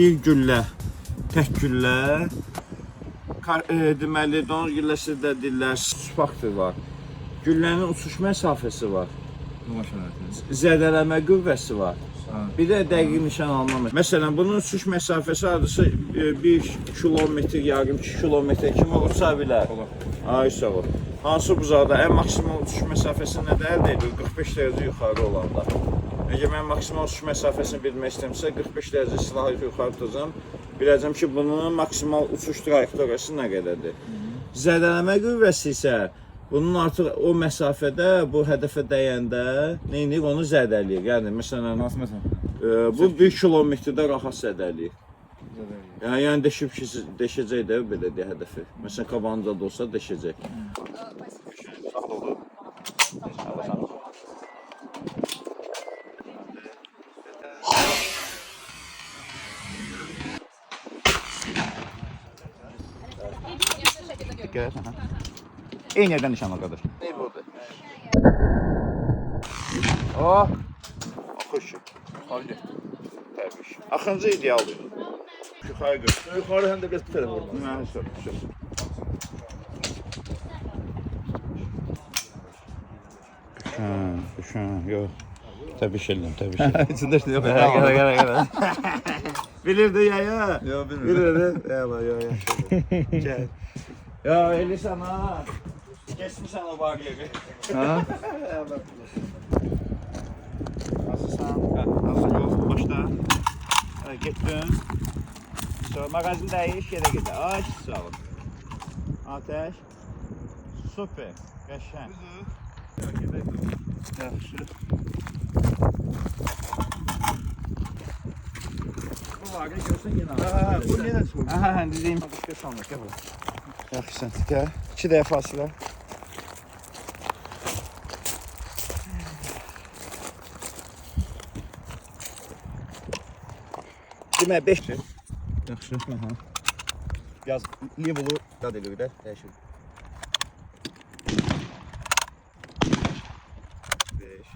Bir güllə, tək güllə, deməli, donuz gülləsi də deyirlər, faktor var. Güllənin uçuş məsafəsi var, zədələmə qüvvəsi var. Bir də dəqiq nişan alma. Məsələn, bunun uçuş məsafəsi adısı 1 kilometr, yarım 2 kilometr kimi uça bilər. Ay sağ ol. Hansı buzaqda ən maksimal uçuş məsafəsi nədə əldə edir? 45 dərəcə yuxarı olanda. Əgər mən maksimal uçuş məsafəsini bilmək istəmirsə, 45 dərəcə silahı yuxarı tutacam. Biləcəm ki, bunun maksimal uçuş trayektoriyası nə qədərdir. Zədələmə qüvvəsi isə bunun artıq o məsafədə, bu hədəfə dəyəndə neyini onu zədələyir. Yəni, məsələn, bu 1 kilometrdə rahat zədələyir. Yəni deşəcək də belə deyə hədəfi. Məsələn, qabancada da olsa deşəcək. Eyni yerdən nişanla qardaş. Ney budur? Oh! Axış. Yuxarı. Təbii. Axıncı idealdır. Yuxarı götür. Yuxarı həm də biraz bu tərəfə vurmaq. Mən soruşum. Düşün, yox. Təbii edirəm, təbii edirəm. İçində işte yox. Gələ. Bilirdi ya ya. Yox, bilmirəm. Bilirdi. Eyvallah, ya. Gəl. Ya Elisan ha. Geçmişsən o bağ yeri. Ha? Nasılsan? Nasıl yox? Başda. Getdin. Sonra mağazin dəyiş, yerə gedə. Ay, sağ ol. Ateş. Super. Qəşəng. Yaxşı. var, görsən yenə. Bu nədən çıxır? Hə, dizeyim. Başqa sanır, gəl bura. Yaxşısan, gəl. 2 dəqiqə fasilə. Demək 5. Yaxşı. Aha. Yaz limonu dad eləyirik də, dəyişir. 5.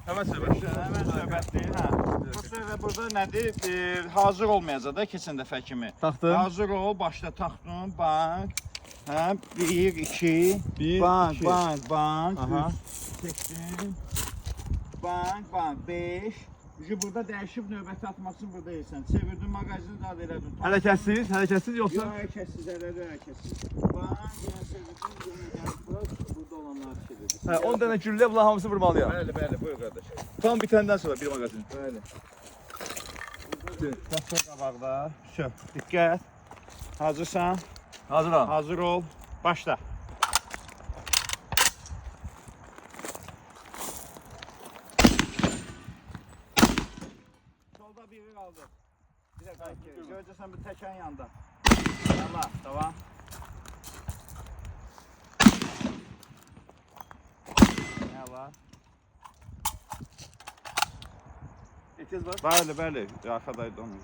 Həmən söhbətdir, hə. Bu səbəb burada nədir? Hazır olmayacaq da keçən dəfə kimi. Taxtın. Hazır ol, başda taxtın, bank. Hə, 1, 2, Bir, bank, iki. bank, bank. Aha. Çəkdim. Bank, bank, 5. Burada dəyişib növbəti atmaq üçün burada yeyirsən. Çevirdin mağazini da elədin. Hərəkətsiz yoxsa? Yox, hərəkətsiz, hərəkətsiz. Bank, yenə çevirdin, burada olanlar çevirdin. Hə, 10 dənə güllə bunlar hamısı vurmalıyam. Bəli, bəli, buyur qardaş. Tam bitəndən sonra bir mağazin. Bəli. Taxta qabaqda. Şö, diqqət. Hazırsan? Hazıram. Hazır ol. Başla. Solda biri qaldı. Bir də qayıt. Görəcəksən bir təkən yanda. Yalla, devam. Yalla. Etiz var. Bəli, bəli. Arxadaydı onu.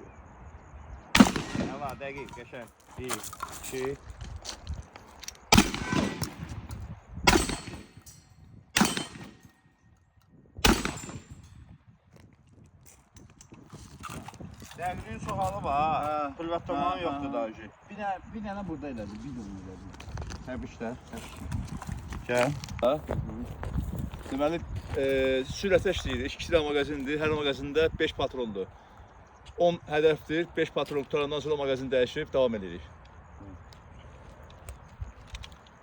Yalla, dəqiq, qəşəng. 1, 2. Dəqiqliyin çoxalı var. Pülvəttomanı yoxdur daha önce. Bir dənə burada elədi, bir dənə elədi. Təbriklər. Gəl. Deməli, sürətə işləyirik. 2 dənə mağazindir. Hər mağazində 5 patrondur. 10 hədəfdir. 5 patron qutarandan sonra mağazin dəyişib davam edirik.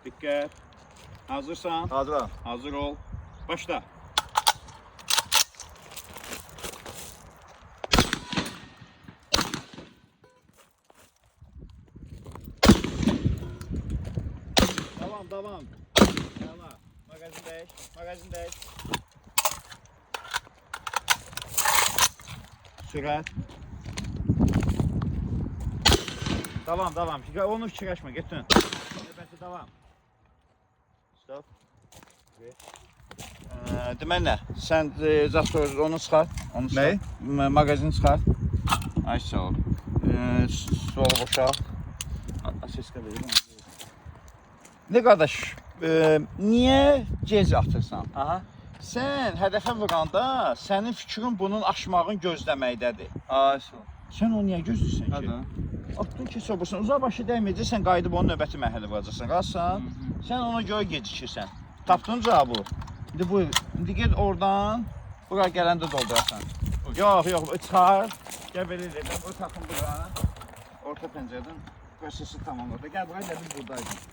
Diqqət. Hazırsan? Hazıram. Hazır ol. Başla. Devam. Yalla. Magazin değiş. Sürət. Devam. Onu fikirləşmə, getdin. Növbəti devam. Stop. Deməli nə? Sən zaten onu çıxart. Nəyi? Magazini çıxart. Ay sağ ol. Solu boşalt. Seska verir. Ne qardaş, niyə gec atırsan? Aha. Sən hədəfə vuranda sənin fikrin bunun aşmağın gözləməkdədir. Aşağı. Sən onu niyə gözləyirsən ki? Hadi. Atdın ki, sobursan, uzaq başı dəyməyəcəksən, qayıdıb onun növbəti mərhələ vuracaqsan. Qalsan, sən ona görə gecikirsən. Tapdın cavabı. İndi buyur, indi get oradan, bura gələndə doldurarsan. Yox, çıxar. Gəl belə edelim, o taxın bura. Orta pəncərədən prosesi tamam orada. Gəl bura, gəldim buradaydın.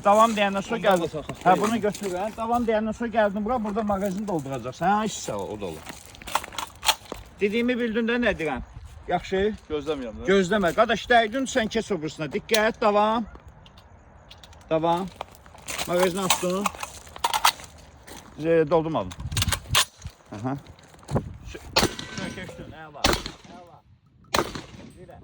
Davam deyəndən sonra gəldin. Hə, bunu götürürəm. Davam deyəndən sonra gəldin bura, burada mağazini dolduracaqsan. Hə, işsə o da olur. Dediyimi bildin də nə deyirəm? Yaxşı. Gözləmirəm də. Gözləmə. Qardaş, dəydin sən keç o bursuna. Diqqət, davam. Davam. Mağazini açdın. Doldurmadım. Aha. Kökəşdin, əla. Dilə.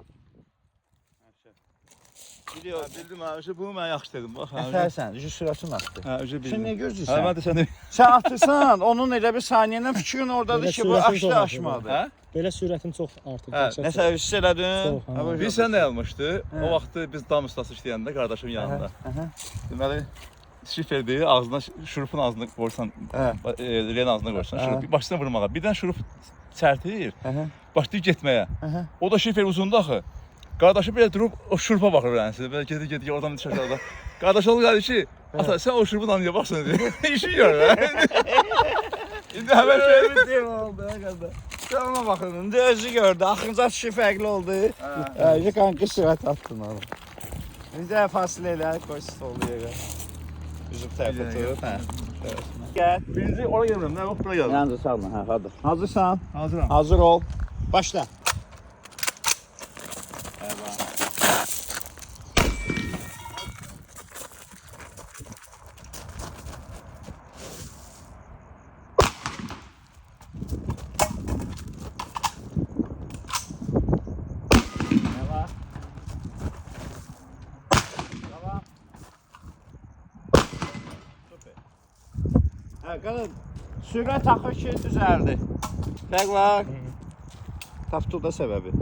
Bildim ha, bunu mən yaxşı dedim. Bax, Sən, sürətin atdı. Hə, Sən bildim. niyə Hə, gözləyirsən? mən də səni. Sən atırsan, onun elə bir saniyənin fikrin oradadır Belə ki, bu sürətin açdı, çox açmadı. Hə? Belə sürətin çox artıq. Hə, Nəsə hiss elədin? Çox, hə. Bir sən də yazmışdı. O vaxtı biz dam ustası işləyəndə qardaşımın yanında. Deməli, şiferdir, ağzına şurupun ağzına qoysan, ren ağzına qoysan, şurup başına vurmağa. Birdən şurup çərtir, başlayır getməyə. O da şifer uzundur axı. Qardaşı belə durub o şurupa baxır rənsi. Belə gedir, oradan bir aşağıda. Qardaş oğlu qardaşı, ata sən o şurupun anıya baxsan deyə. İşin görür. İndi həmən şey oldu, qardaş. Sən ona baxın, indi özü gördü. Axırıncı atışı fərqli oldu. Hə, kanka sürət atdın onu. İndi fasilə elə, qoy stolu yerə. Üzüb tərəfə tut. Hə. Gəl. birinci ora gəlmirəm, nə yox, bura gəldim. Yalnız salma, hə, hadi. Hazırsan? Hazıram. Hazır ol. Başla. Qardaş, sürət axır ki düzəldi. Fərq var. Tapdı da səbəbi.